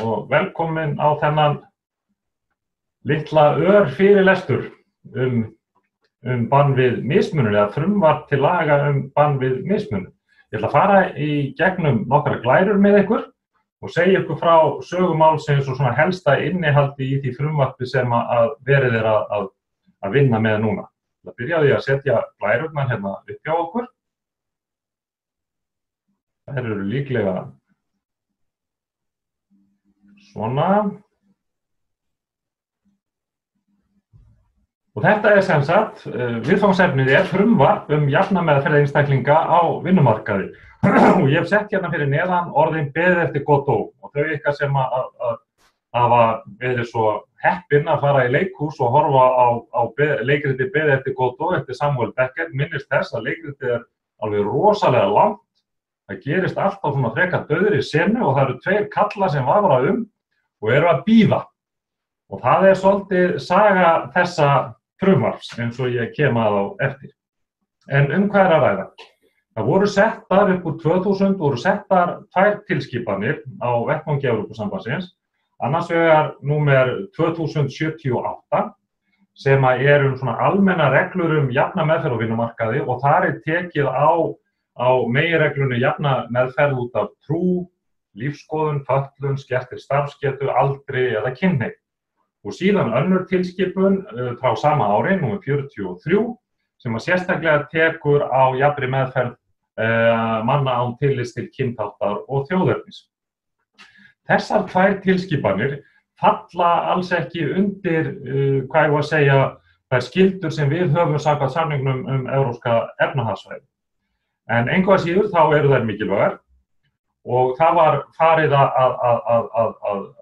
og velkomin á þennan litla fyrirlestur bann við mismunun eða frumvarp til laga bann við mismunun. Ég ætla að fara í gegnum nokkrar glærur með ykkur og segja ykkur frá sögumálsins og svona helsta innihaldi í því frumvarpi sem að verið að vinna með núna. Það byrjaði að setja glærurnar hérna upp hjá okkur. Þær eru líklega svona. Og þetta sem sagt, viðfangsefnið frumvarp jafna meðferð einstaklinga á vinnumarkaði. Og ég hef sett hérna fyrir neðan orðin beðið eftir Godot og þau ykkar sem að hafa verið svo heppin að fara í leikhús og horfa á leikritið beðið eftir Godot eftir Samuel Beckett minnist þess að leikritið alveg rosalega langt. Það gerist alltaf svona frekar dauðri senu og það eru tveir kallar sem vafra og eru að bíða. Og það svolítið saga þessa frumvarps eins og ég kem að á eftir. En hvað að ræða? Það voru settar upp úr 2000 voru settar tvær tilskipanir á vettvangi Evrópusambandsins. Annars vegar númer 2078 sem eru svona almenna reglur jafna meðferð á vinnumarkaði og þar tekið á meginreglunni jafna meðferð út af trú, lífskoðun, fötlun, skertri starfsgetu, aldri eða kynhneigð. Og síðan önnur tilskipun frá sama ári, númer 43, sem að sérstaklega tekur á jafnri meðferð manna án tillits til kynþáttar og þjóðernis. Þessar tvær tilskipanir falla alls ekki undir, hvað ég var að segja, þær skyldur sem við höfum samkvæmt samningnum Evrópska efnahagssvæðið. En engu að síður þá eru þær mikilvægar og það var farið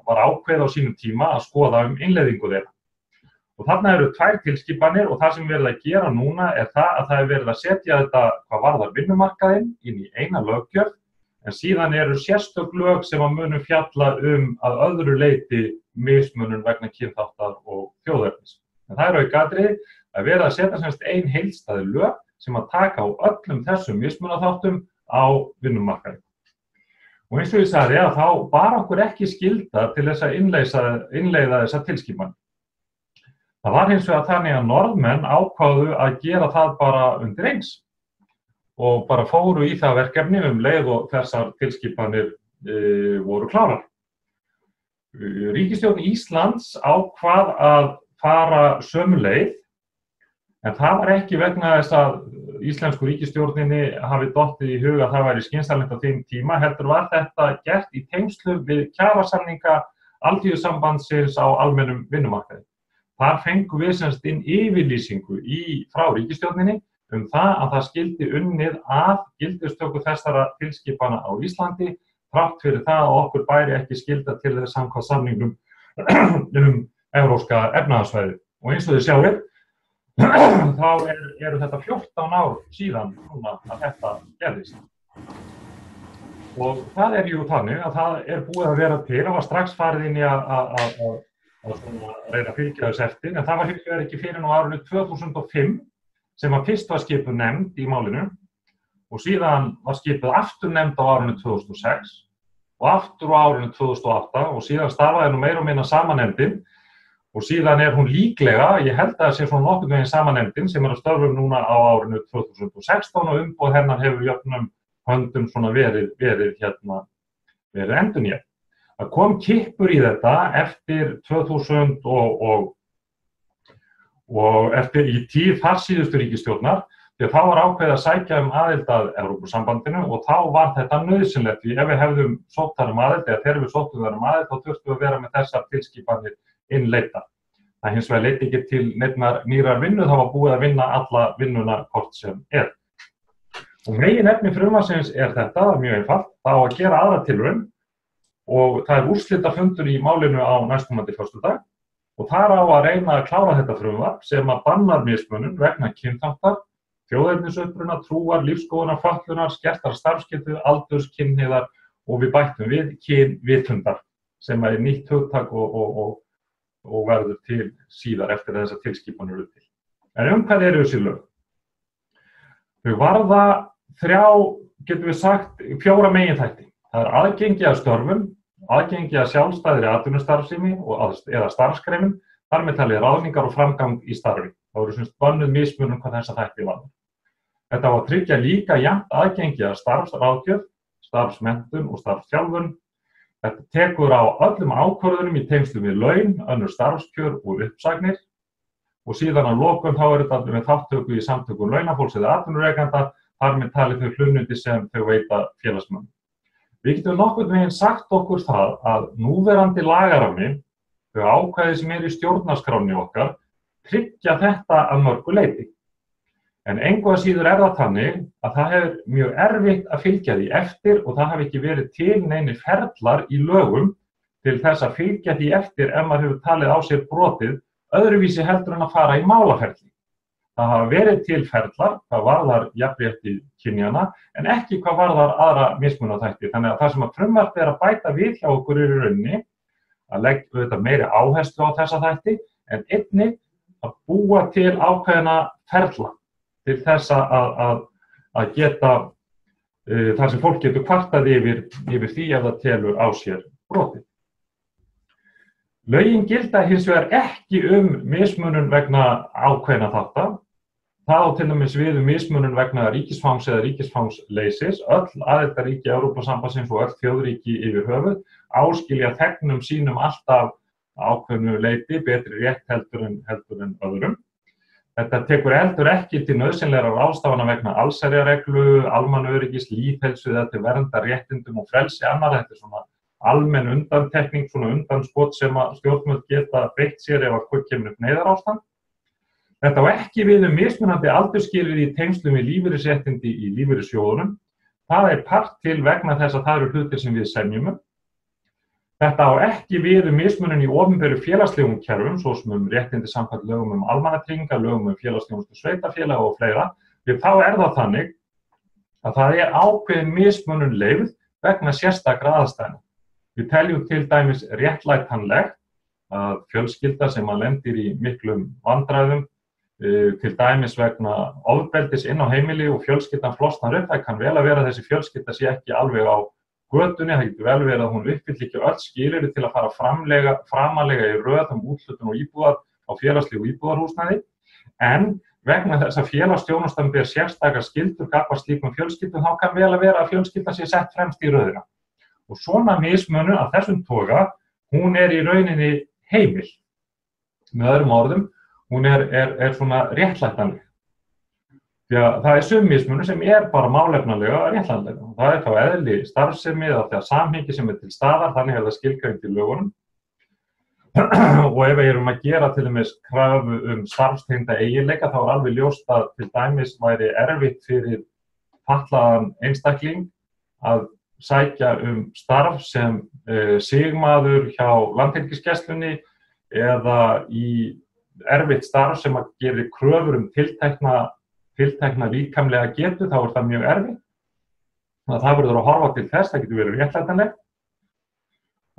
var ákveðið á sínum tíma að skoða innleiðingu þeirra. Og þarna eru tvær tilskipanir og það sem við erum að gera núna það að verið að setja þetta hvað varðar vinnumarkaðinn inn í eina löggjöf en síðan eru sérstök lög sem að munum fjalla að öðru leyti mismunun vegna kynþáttar og þjóðernis. En það aukaatriði að verið að setja semst ein heildstæð lög sem að taka á öllum þessum mismunaþáttum á vinnumarkaði. Og eins og ég sagði að þá bar okkur ekki skylda til þess að innleiða þessa tilskipan. Það var hins vegar þannig að Norðmenn ákváðu að gera það bara undir eins og bara fóru í það verkefni leið og þessar tilskipanir voru klárar. Ríkisstjórn Íslands ákvað að fara sömu leið en það var ekki vegna þess að íslensku ríkisstjórninni hafi dottið í hug að það væri skynsamlegt á þeim tíma, heldur var þetta gert í tengslum við kjarasamninga Alþýðusambandsins á almennum vinnumarkaði. Þar fengum við semst inn yfirlýsingu frá ríkisstjórninni það að það skyldi unnið að gildistöku þessara tilskipana á Íslandi, þrátt fyrir það að okkur bæri ekki skylda til þess samkvæmt samningnum Evrópska efnahagssvæðið. Og eins og þið sjáið, þá eru þetta 14 ár síðan núna að þetta gerðist. Og það jú þannig að það búið að vera til, það var strax farið inn í að reyna að fylgja þess eftir, en það var hins vegar ekki fyrir á árinu 2005 sem að fyrst var skipuð nefnd í málinu og síðan var skipuð aftur nefnd á árinu 2006 og aftur á árinu 2008 og síðan starfaði nú meira og minna sama nefndin. Og síðan hún líklega, ég held að það sé svona nokkurn veginn sama nefndin sem að störfum núna á árinu 2016 og umboð hennar hefur jöfnum höndum svona verið endurnýjað. Það kom kippur í þetta eftir 2000 og eftir í tíð þar síðustu ríkisstjórnar því að þá var ákveðið að sækja aðild að Evrópusambandinu og þá var þetta nauðsynlegt því ef við hefðum sótt þar aðild eða þegar við sóttum þar aðild þá þurftum við að vera með þessar tilskipanir innleita. Það hins vegar leiddi ekki til nýrar vinnu, það var búið að vinna alla vinnuna hvort sem Og meginefni frumvarpsins þetta, mjög einfalt, það á að gera aðra tilraun og það úrslitafundur í málinu á næstkomandi föstudag og þar á að reyna að klára þetta frumvarp sem að bannar mismunun vegna kynþáttar, þjóðernisuppruna, trúar, lífskoðunar, fötlunar, skertar starfsgetu, aldurs, kynhneigðar og við bættum við kynvitundar sem nýtt hugtak og verður til síðar eftir þessar tilskipanir eru til. En hvað eru þessi lög? Þau varða getum við sagt, 4 meginþætti. Það aðgengi að störfum, aðgengi að sjálfstæðri atvinnustarfsemi eða starfsgreinum, þar með talið ráðningar og framgang í starfi. Það voru bönnuð mismunun hvað þessa þætti varðar. Þetta á að tryggja líka jafnt aðgengi að starfsráðgjöf, starfsmenntun og starfsþjálfun. Þetta tekur á öllum ákvörðunum í tengslum við laun, önnur starfskjör og uppsagnir. Og síðan að lokum þá þetta með þátttöku í samtökum launafólks eða atvinnurekenda, þar með talið þau hlunnindi sem þau veita félagsmönnum. Við getum nokkurn veginn sagt okkur það að núverandi lagarammi, þau ákvæði sem í stjórnarskránni okkar, tryggja þetta að mörgu leyti. En engu að síður það þannig að það hefur mjög erfitt að fylgja því eftir og það hafi ekki verið til neinir ferlar í lögum til þess að fylgja því eftir ef maður hefur talið á sér brotið öðruvísi heldur en að fara í málaferli. Það hafa verið til ferlar, hvað varðar jafnrétti kynjanna, en ekki hvað varðar aðra mismunaþætti. Þannig að það sem að frumvarpið að bæta við hjá okkur í rauninni, að leggja meiri áherslu á þessa þætti, en einnig að búa til ákveðna ferla til þess að geta, þar sem fólk getur kvartað yfir því ef það telur á sér brotið. Lögin gilda hins vegar ekki mismunun vegna ákveðna þátta. Það á til dæmis við mismunun vegna ríkisfangs eða ríkisfangsleysis. Öll aðildarríki Evrópusambandsins og öll þjóðríki yfir höfuð áskilja þegnum sínum alltaf ákveðnu leyti betri rétt heldur en öðrum. Þetta tekur heldur ekki til nauðsynlegra ráðstafana vegna allsherjarreglu, almannaöryggis, lýðheilsu eða til verndar réttindum og frelsi annarra. Þetta svona almenn undantekning, svona undanskot sem að stjórnvöld geta beitt sér ef að kemur upp neyðarástand. Þetta á ekki við mismunandi aldursskilyrði í tengslum við lífeyrisréttindi í lífeyrissjóðunum. Það part til vegna þess að það eru hlutir sem við semjum. Þetta á ekki við mismunun í opinberu félagslegum kerfum, svo sem réttindi samkvæmt lögum almannatrygginga, lögum félagsþjónustu sveitarfélaga og fleira. Þá það þannig að það ákveðin mismunun leyfð vegna sérstakra aðstæðna. Við teljum til dæmis réttlætanlegt að fjölskylda sem lendir í miklum vandræðum, til dæmis vegna ofbeldis inn á heimili og fjölskyldan flosnar upp. Það kann vel að vera að þessi fjölskylda sé ekki alveg á götunni, það getur vel verið að hún uppfylli ekki öll skilyrði til að fara framalega í röð úthlutun og íbúðar á félagslegu íbúðarhúsnæði, en vegna þess að félagsþjónustan ber sérstakar skyldur gagnvart slíkum fjölskyldum, þá kann vel að vera að fjölskyldan sé sett fremst í röðina. Og svona mismunun af þessum toga, hún í rauninni heimil. Með öðrum orðum, hún svona réttlætanleg. Því að það sum mismunun sem bara málefnalega réttlætanleg. Það þá eðli starfsemi eða það samhengi sem til staðar, þannig það skilgreint í lögunum. Og ef við erum að gera til dæmis krafu starfstengda eiginleika, þá alveg ljóst að til dæmis væri erfitt fyrir fatlaðan einstakling að sækja starf sem sigmaður hjá Landhelgisgæslunni eða í erfitt starf sem að gera kröfur tiltekna líkamlega getu, þá það mjög erfitt. Það verður að horfa til þess, það getur verið réttlætanlegt.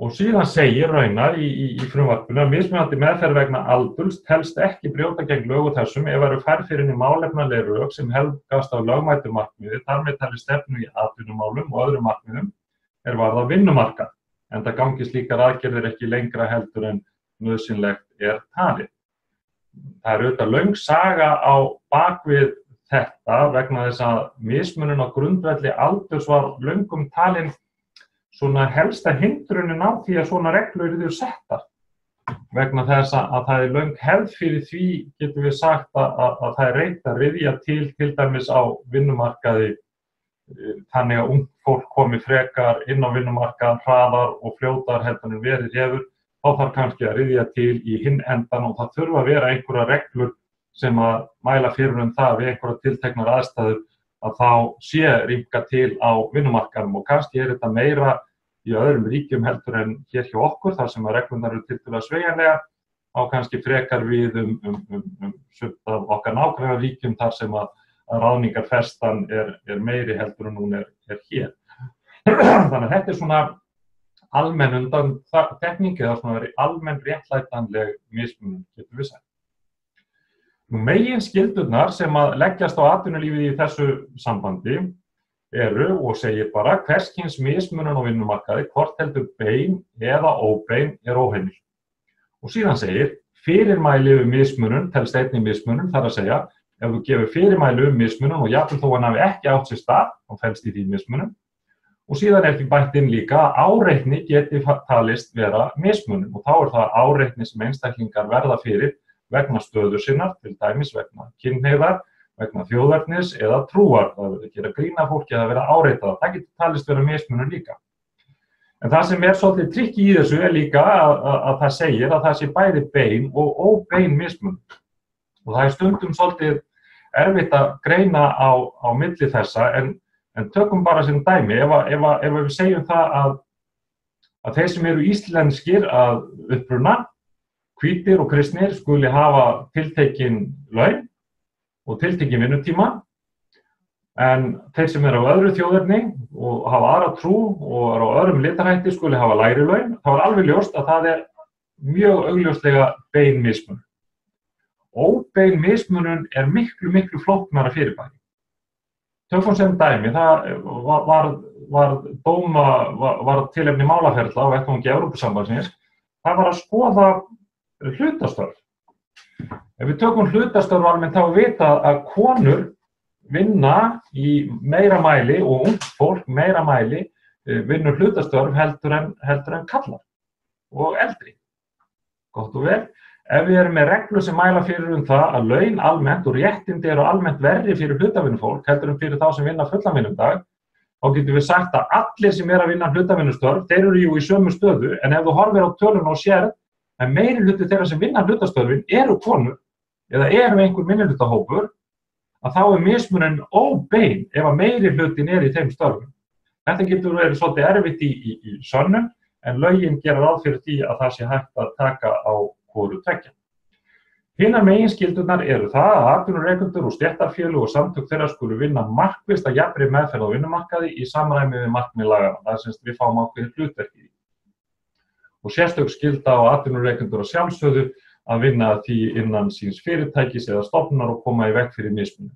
Og síðan segir raunar í frumvarpinu að mismunandi meðferð vegna aldurs telst ekki brjóta gegn lögum þessum ef eru færð fyrir henni málefnaleg rök sem helgast á lögmætu markmiði, þar með talið stefnu í atvinnumálum og öðrum markmiðum varða vinnumarkað, enda gangi slíkar aðgerðir ekki lengra heldur en nauðsynlegt talið. Það auðvitað löng saga á bakvið þetta vegna þess að mismunun á grundvelli aldurs var löngum talin svona helsta hindrunin á því að svona reglur eru settar. Vegna þess að það löng hefð fyrir því, getum við sagt að það reynt að ryðja til dæmis á vinnumarkaði þannig að ungt fólk komi frekar inn á vinnumarkaðan hraðar og fljótar heldur en verið hefur, þá þarf kannski að ryðja til í hinn endan og það þurfa að vera einhverja reglur sem að mæla fyrir það við einhverja tilteknar aðstæður að þá sé rýmka til á vinnumarkaðnum og kannski þetta meira í öðrum ríkjum heldur en hér hjá okkur, þar sem að reglurnar eru tiltölulega sveigjanlegar, á kannski frekar við sumt af okkar nágrannaríkjum þar sem að ráðningarfestan meiri heldur en hún hér. Þannig að þetta svona almenn undantekning eða svona almenn réttlætanleg mismunun, getum við sagt. Meginskyldunar sem að leggjast á atvinnulífið í þessu sambandi eru og segir bara hvers kyns mismunun á vinnumarkaði, hvort heldur bein eða óbein óheimil. Og síðan segir fyrirmæli mismunun telst einnig mismunun, þar að segja ef þú gefur fyrirmæli mismunun og jafnvel þó hann hafi ekki átt sér stað, þá felst í því mismunun. Og síðan því bætt inn líka að áreitni geti talist vera mismunun og þá það áreitni sem einstaklingar verða fyrir vegna stöðu sinnar, til dæmis vegna kynhneigðar, vegna þjóðernis eða trúar, það gera grína fólki að vera áreitað, það getur talist vera mismunun líka. En það sem svolítið trikki í þessu líka að það segir að það sé bæði bein og óbein mismunun. Og það stundum svolítið erfitt að greina á milli þessa, en tökum bara sem dæmi, ef við segjum það að þeir sem eru íslenskir að uppruna, hvítir og kristnir skuli hafa tiltekin laun og tiltekin vinnutíma, en þeir sem eru á öðru þjóðerni og hafa aðra trú og eru á öðrum litarhætti skuli hafa lægri laun, þá alveg ljóst að það mjög augljóslega bein mismunun. Óbein mismunun miklu flóknara fyrirbæri. Tökum sem dæmi, það var tilefni málaferla á vettvangi Evrópusambandsins, það var að skoða hlutastörf. Ef við tökum hlutastörf almennt þá vita að konur vinna í meira mæli og ungt fólk meira mæli vinnur hlutastörf heldur en kallar og eldri. Gott og vel. Ef við erum með reglur sem mæla fyrir það að laun almennt og réttindi eru almennt verri fyrir hlutavinnufólk heldur en fyrir þá sem vinna fullan vinnudag, þá getum við sagt að allir sem að vinna hlutavinnustörf, þeir eru jú í sömu stöðu, en ef þú horfir á töluna og sér að meiri hluti þeirra sem vinna hlutastörfin eru konur eða eru einhver minnihlutahópur, að þá mismunun óbein ef að meiri hlutin í þeim störfum. Þetta getur verið svolítið erfitt í sönnun, en lögin gera ráð fyrir því að það sé hægt að taka á hvoru tveggja. Hinar meginskyldunar eru það að atvinnurekendur og stéttarfélög og samtök þeirra skulu vinna markvisst að jafnri meðferð á vinnumarkaði í samræmi við markmið laganna, það sem við fáum ákveðið hlutverk í. Og sérstök skylda á atvinnurekendur að sjálfsögðu að vinna því innan síns fyrirtækis eða stofnunar og koma í veg fyrir mismunun.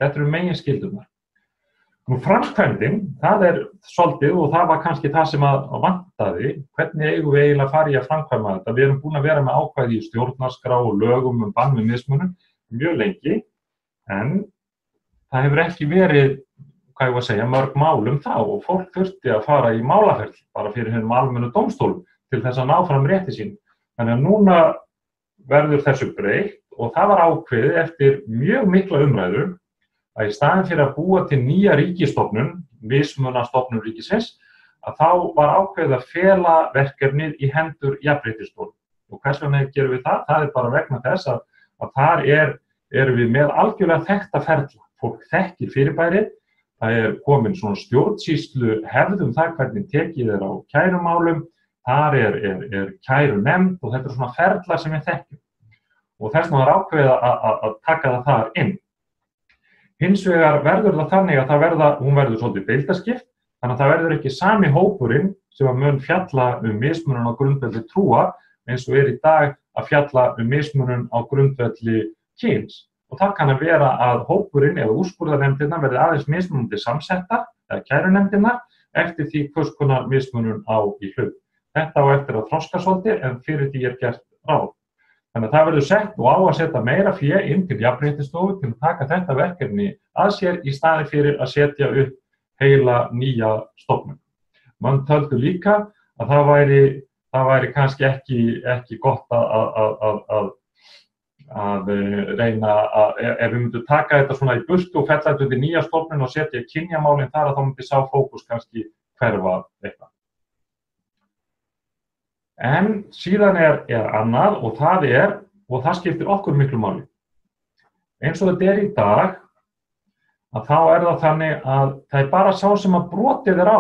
Þetta eru meginskyldunar. Nú framkvæmdin, það svolítið og það var kannski það sem að vantaði, hvernig eigum við eiginlega að fara í að framkvæma þetta. Við erum búin að vera með ákvæði í stjórnarskrá og lögum bann við mismunun mjög lengi, en það hefur ekki verið, hvað ég var að segja, mörg mál það og fólk þurfti að fara í málaferli bara fyrir hinum almennu dómstólum til þess að ná fram rétti sín. Þannig að núna verður þessu breytt og það var ákveðið eftir mjög mikla umræðu að í staðinn fyrir að búa til nýja ríkisstofnun, mismunastofnun ríkisins, að þá var ákveðið að fela verkefnið í hendur jafnréttisstofu. Og hvers vegna gerum við það? Það bara vegna þess að þar erum við með algjörlega þekkta ferla. Fólk þekkir fyrirbærið, það komin svona stjórnsýslu hefðum það hvernig tekið á kærumálum, þar kærunefnd og þetta svona ferlar sem við þekkjum. Og þess vegna var ákveðið að taka það þar inn. Hins vegar verður það þannig að hún verður svolítið deildaskipt, þannig að það verður ekki sami hópurinn sem að mun fjalla mismunun á grundvelli trúa eins og í dag að fjalla mismunun á grundvelli kyns. Og það kann að vera að hópurinn eða úrskurðarnefndirnar verði aðeins mismunandi samsettar, eða kærunefndirnar, eftir því hvers konar mismunun á í hlut. Þetta á eftir að þroska svolítið en fyrir því gert ráð. Þannig að það verður sett og á að setja meira fé inn til jafnréttisstofu til að taka þetta verkefni að sér í staði fyrir að setja upp heila nýja stofnun. Man töldu líka að það væri kannski ekki gott að reyna ef við myndum taka þetta svona í burtu og fella þetta til nýja stofnun og setja kynjamálin þar að þá myndi sá fókus kannski hverfa eitthvað. En síðan annað og það skiptir okkur miklu máli. Eins og þetta í dag, að þá það þannig að það bara sá sem að brotið á,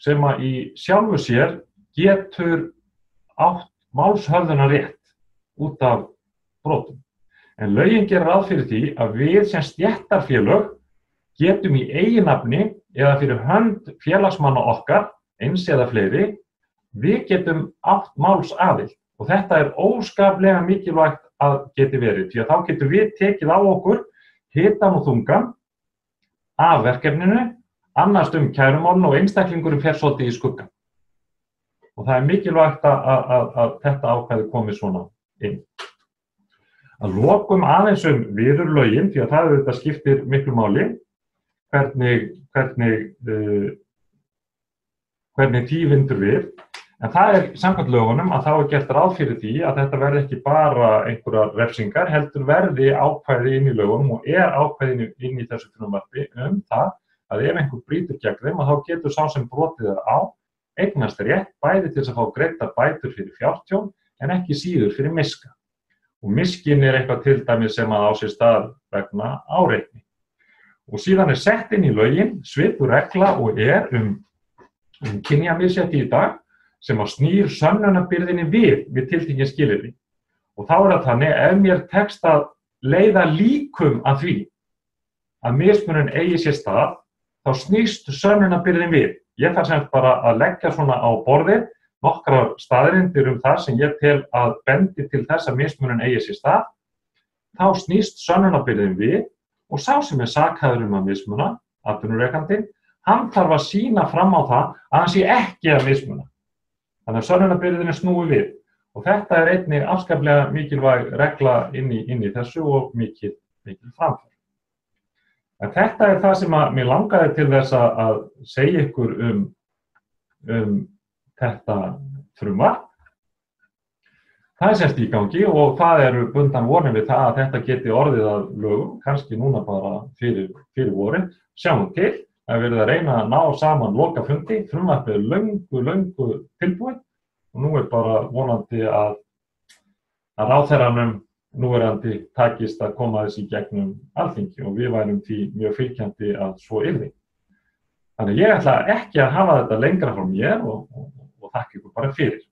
sem að í sjálfu sér getur átt málshöfðunarrétt út af brotum. En lögin gerir ráð fyrir því að við sem stéttarfélög getum í eigin nafni eða fyrir hönd félagsmanna okkar, eins eða fleiri, við getum átt málsaðild og þetta óskaplega mikilvægt að geti verið því að þá getum við tekið á okkur hitann og þungan af verkefninu annast kærumálin og einstaklingurinn fer svolítið í skuggann. Og það mikilvægt að þetta ákvæði komi svona inn. Að lokum aðeins viðurlögin, því að það auðvitað skiptir miklu máli, hvernig því vindur við. En það samkvæmt lögunum að þá gert ráð fyrir því að þetta verði ekki bara einhverjar refsingar, heldur verði ákvæði inn í lögunum og ákvæði inn í þessu frumvarpi það að ef einhver brýtur gegn þeim að þá getur sá sem brotið á eignast rétt bæði til þess að fá greiddar bætur fyrir fjártjón en ekki síður fyrir miska. Og miskin eitthvað til dæmis sem að á sér stað vegna áreitni. Og síðan sett inn í lögin svipuð regla og kynjamisrétti í dag sem að snýr sönnunarbyrðinni við tiltekið skilyrði. Og þá það þannig ef mér tekst að leiða líkum að því að mismunun eigi sér stað þá snýst sönnunarbyrðin við. Ég þarf sem bara að leggja svona á borðið nokkrar staðreyndir það sem ég tel að bendi til þess að mismunun eigi sér stað, þá snýst sönnunarbyrðin við og sá sem sakaður að mismuna, atvinnurekandinn, hann þarf að sýna fram á það að hann sé ekki að mismuna. Þannig að sönnunarbyrðin snúi við og þetta einnig afskaplega mikilvæg regla inn í þessu og mikil framför. En þetta það sem að mér langaði til þess að segja ykkur þetta frumvarp. Það semst í gangi og það bundan vonir við það að þetta geti orðið að lögum, kannski núna bara fyrir vorið. Sjáum til að verið að reyna að ná saman lokafundi, frumvarpið löngu tilbúið og nú bara vonandi að ráðherranum núverandi takist að koma þessi í gegnum Alþingi og við værum því mjög fylgjandi að svo yrði. Þannig ég ætla ekki að hafa þetta lengra frá mér og þakka ykkur bara fyrir.